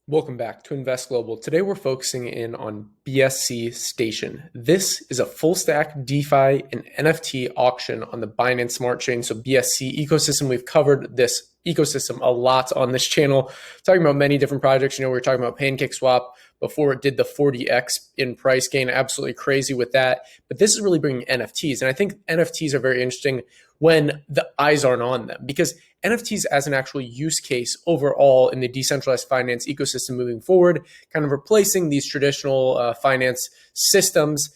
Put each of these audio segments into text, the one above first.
Welcome back to Invest Global. Today we're focusing in on BSC Station. This is a full stack DeFi and NFT auction on the Binance Smart Chain, so BSC ecosystem. We've covered this ecosystem a lot on this channel, talking about many different projects. We were talking about PancakeSwap before it did the 40x in price gain, absolutely crazy with that. But this is really bringing NFTs, and I think NFTs are very interesting when the eyes aren't on them, because NFTs as an actual use case overall in the decentralized finance ecosystem moving forward, kind of replacing these traditional finance systems.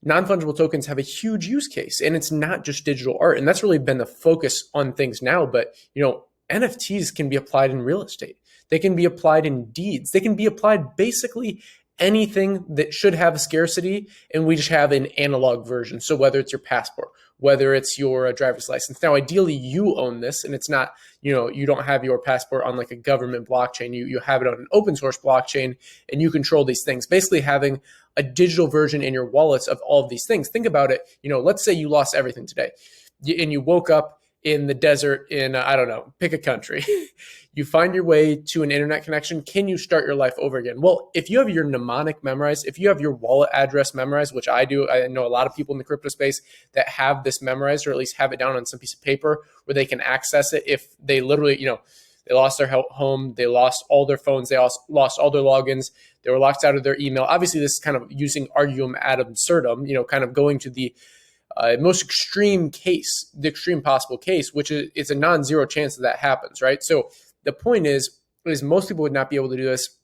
Non-fungible tokens have a huge use case, and it's not just digital art. And that's really been the focus on things now. But, NFTs can be applied in real estate. They can be applied in deeds. They can be applied basically anything that should have a scarcity, and we just have an analog version. So whether it's your passport, whether it's your driver's license. Now, ideally, you own this, and it's not, you don't have your passport on like a government blockchain. You have it on an open source blockchain, and you control these things. Basically, having a digital version in your wallets of all of these things. Think about it. Let's say you lost everything today, and you woke up in the desert in, I don't know, pick a country. You find your way to an internet connection. Can you start your life over again? Well, if you have your mnemonic memorized, if you have your wallet address memorized, which I do, I know a lot of people in the crypto space that have this memorized, or at least have it down on some piece of paper where they can access it if they literally, they lost their home, they lost all their phones, they lost all their logins, they were locked out of their email. Obviously, this is kind of using arguum ad absurdum, kind of going to the most extreme case, the extreme possible case, which is it's a non-zero chance that happens, right? So the point is most people would not be able to do this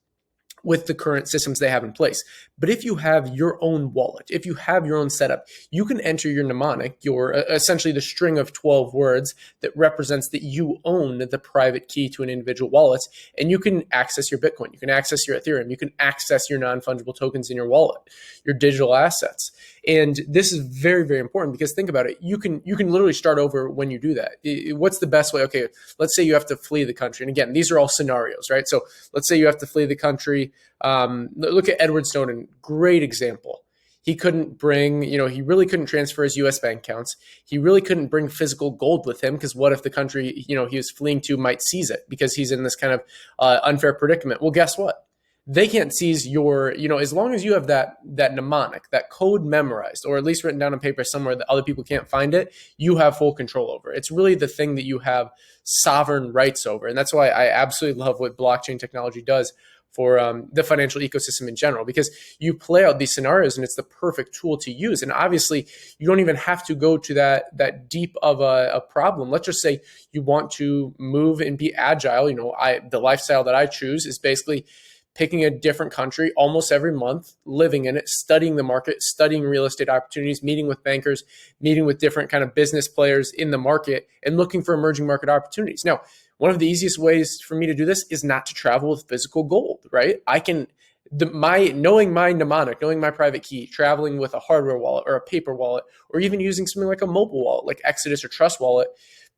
with the current systems they have in place. But if you have your own wallet, if you have your own setup, you can enter your mnemonic, your essentially the string of 12 words that represents that you own the private key to an individual wallet, and you can access your Bitcoin, you can access your Ethereum, you can access your non-fungible tokens in your wallet, your digital assets. And this is very, very important, because think about it. You can literally start over when you do that. What's the best way? Okay, let's say you have to flee the country. And again, these are all scenarios, right? So let's say you have to flee the country. Look at Edward Snowden, great example. He couldn't bring, he really couldn't transfer his US bank accounts. He really couldn't bring physical gold with him, because what if the country, he was fleeing to might seize it, because he's in this kind of unfair predicament? Well, guess what? They can't seize your, as long as you have that mnemonic, that code memorized, or at least written down on paper somewhere that other people can't find it, you have full control over. It's really the thing that you have sovereign rights over. And that's why I absolutely love what blockchain technology does for the financial ecosystem in general, because you play out these scenarios and it's the perfect tool to use. And obviously, you don't even have to go to that deep of a problem. Let's just say you want to move and be agile. The lifestyle that I choose is basically picking a different country almost every month, living in it, studying the market, studying real estate opportunities, meeting with bankers, meeting with different kind of business players in the market, and looking for emerging market opportunities. Now, one of the easiest ways for me to do this is not to travel with physical gold, right? I can, knowing my mnemonic, knowing my private key, traveling with a hardware wallet or a paper wallet, or even using something like a mobile wallet, like Exodus or Trust Wallet,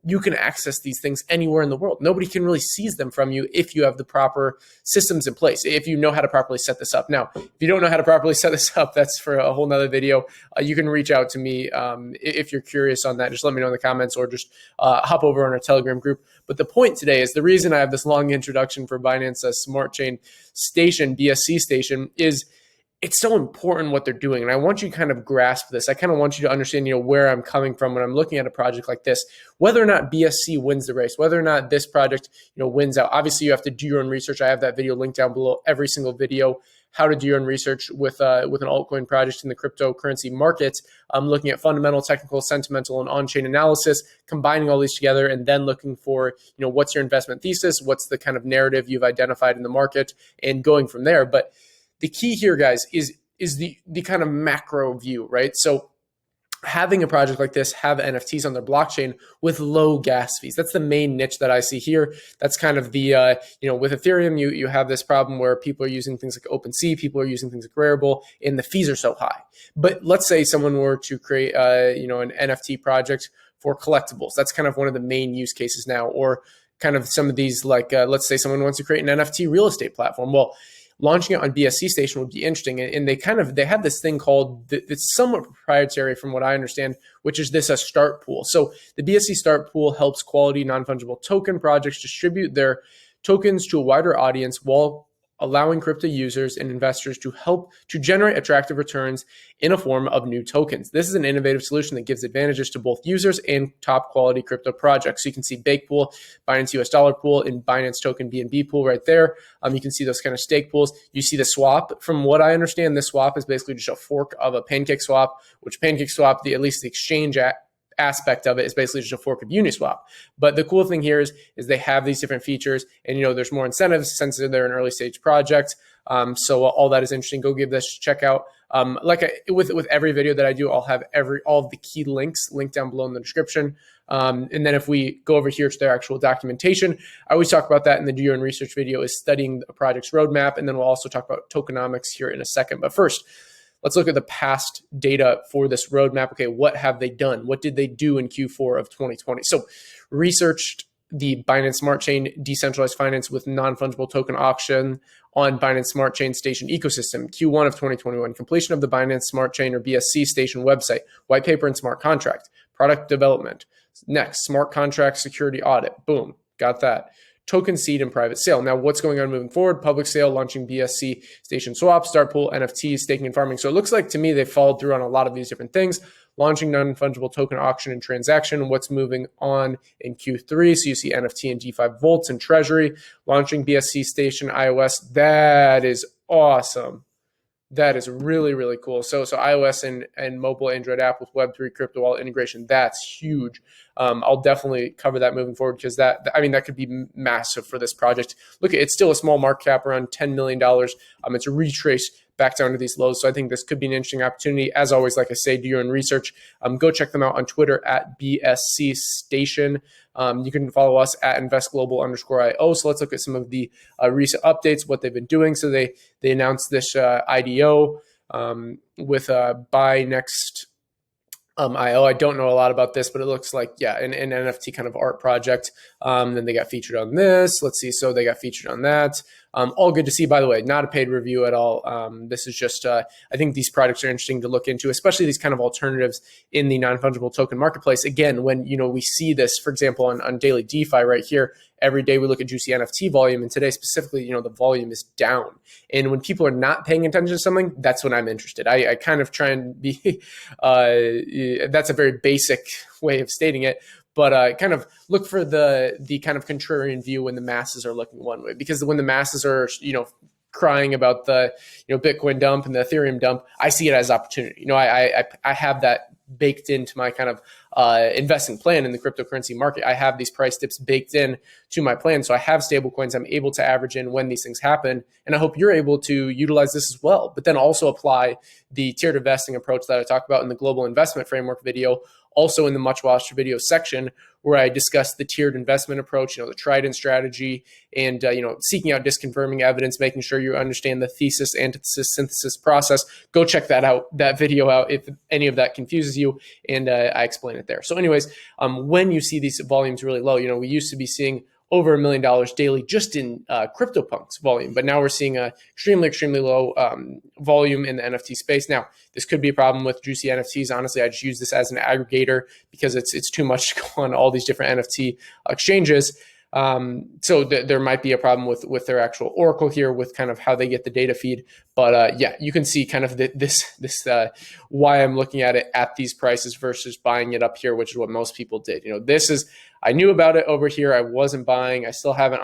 you can access these things anywhere in the world. Nobody can really seize them from you if you have the proper systems in place, if you know how to properly set this up. Now, if you don't know how to properly set this up, that's for a whole nother video. You can reach out to me if you're curious on that. Just let me know in the comments, or just hop over on our Telegram group. But the point today is, the reason I have this long introduction for Binance Smart Chain Station, BSC Station, is it's so important what they're doing. And I want you to kind of grasp this. I kind of want you to understand, where I'm coming from when I'm looking at a project like this, whether or not BSC wins the race, whether or not this project, wins out. Obviously, you have to do your own research. I have that video linked down below every single video, how to do your own research with an altcoin project in the cryptocurrency market. I'm looking at fundamental, technical, sentimental, and on-chain analysis, combining all these together, and then looking for, what's your investment thesis, what's the kind of narrative you've identified in the market, and going from there. But the key here, guys, is the kind of macro view, right? So having a project like this have NFTs on their blockchain with low gas fees. That's the main niche that I see here. That's kind of the, with Ethereum, you have this problem where people are using things like OpenSea, people are using things like Rarible, and the fees are so high. But let's say someone were to create, an NFT project for collectibles. That's kind of one of the main use cases now, or kind of some of these, like, let's say someone wants to create an NFT real estate platform. Well, launching it on BSC Station would be interesting. And they have this thing called, it's somewhat proprietary from what I understand, which is this a start pool. So the BSC start pool helps quality non-fungible token projects distribute their tokens to a wider audience while allowing crypto users and investors to help to generate attractive returns in a form of new tokens. This is an innovative solution that gives advantages to both users and top quality crypto projects. So you can see Bake Pool, Binance US Dollar Pool, and Binance Token BNB Pool right there. You can see those kind of stake pools. You see the swap. From what I understand, this swap is basically just a fork of a Pancake Swap, which Pancake Swap, at least the exchange aspect of it, is basically just a fork of Uniswap. But the cool thing here is they have these different features, and there's more incentives since they're an early stage project. So all that is interesting. Go give this a check out. With every video that I do, I'll have all of the key links linked down below in the description. And then if we go over here to their actual documentation, I always talk about that in the Do Your Own Research video, is studying a project's roadmap, and then we'll also talk about tokenomics here in a second. But first, let's look at the past data for this roadmap. Okay, what have they done? What did they do in Q4 of 2020? So researched the Binance Smart Chain decentralized finance with non-fungible token auction on Binance Smart Chain Station ecosystem. Q1 of 2021, completion of the Binance Smart Chain or BSC Station website, white paper and smart contract, product development. Next, smart contract security audit. Boom, got that. Token seed and private sale. Now, what's going on moving forward? Public sale, launching BSC Station Swap, Startpool, NFTs, staking and farming. So it looks like to me they followed through on a lot of these different things. Launching non-fungible token auction and transaction. What's moving on in Q3? So you see NFT and DeFi vaults and treasury. Launching BSC Station iOS. That is awesome. That is really, really cool. So iOS and mobile Android app with Web3 crypto wallet integration, that's huge. I'll definitely cover that moving forward, because that could be massive for this project. Look, it's still a small market cap, around $10 million. It's a retrace back down to these lows. So I think this could be an interesting opportunity. As always, like I say, do your own research. Go check them out on Twitter at BSC Station. You can follow us at investglobal_IO. So let's look at some of the recent updates, what they've been doing. So they announced this IDO with Buy Next IO. I don't know a lot about this, but it looks like, an NFT kind of art project. Then they got featured on this. Let's see. So they got featured on that. All good to see, by the way, not a paid review at all. This is just, I think these products are interesting to look into, especially these kind of alternatives in the non-fungible token marketplace. Again, when, we see this, for example, on daily DeFi right here, every day we look at juicy NFT volume, and today specifically, the volume is down. And when people are not paying attention to something, that's when I'm interested. I kind of try and be, that's a very basic way of stating it, but kind of look for the kind of contrarian view when the masses are looking one way, because when the masses are, crying about the, Bitcoin dump and the Ethereum dump, I see it as opportunity. I have that baked into my kind of investing plan in the cryptocurrency market. I have these price dips baked in to my plan. So I have stable coins I'm able to average in when these things happen. And I hope you're able to utilize this as well, but then also apply the tiered investing approach that I talked about in the global investment framework video, also in the much watched video section, where I discuss the tiered investment approach, the Trident strategy, and seeking out disconfirming evidence, making sure you understand the thesis, antithesis, synthesis process. Go check that video out if any of that confuses you, and I explain it there. So anyways, when you see these volumes really low, we used to be seeing over $1 million daily just in CryptoPunks volume, but now we're seeing a extremely low volume in the NFT space. Now, this could be a problem with juicy NFTs. Honestly, I just use this as an aggregator because it's too much to go on all these different NFT exchanges. So there might be a problem with their actual Oracle here, with kind of how they get the data feed. But you can see kind of this why I'm looking at it at these prices versus buying it up here, which is what most people did. I knew about it over here. I wasn't buying. I still haven't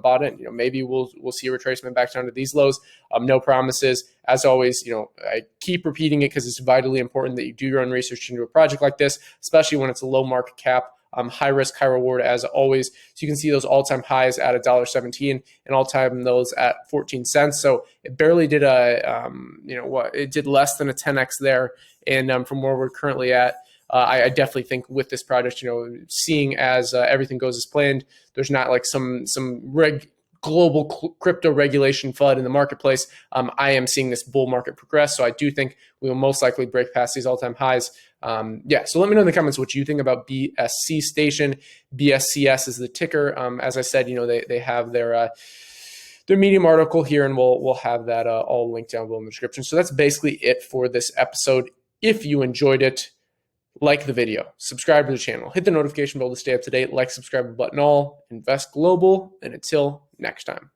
bought it. Maybe we'll see a retracement back down to these lows. No promises. As always, I keep repeating it because it's vitally important that you do your own research into a project like this, especially when it's a low market cap. High risk, high reward as always. So you can see those all-time highs at $1.17 and all-time lows at 14 cents. So it barely did it did less than a 10x there. And from where we're currently at, I definitely think with this project, seeing as everything goes as planned, there's not like some global crypto regulation flood in the marketplace. I am seeing this bull market progress. So I do think we will most likely break past these all-time highs. So let me know in the comments what you think about BSC Station. BSCS is the ticker. As I said, they have their Medium article here, and we'll have that all linked down below in the description. So that's basically it for this episode. If you enjoyed it, like the video, subscribe to the channel, hit the notification bell to stay up to date, subscribe button all, invest global, and until next time.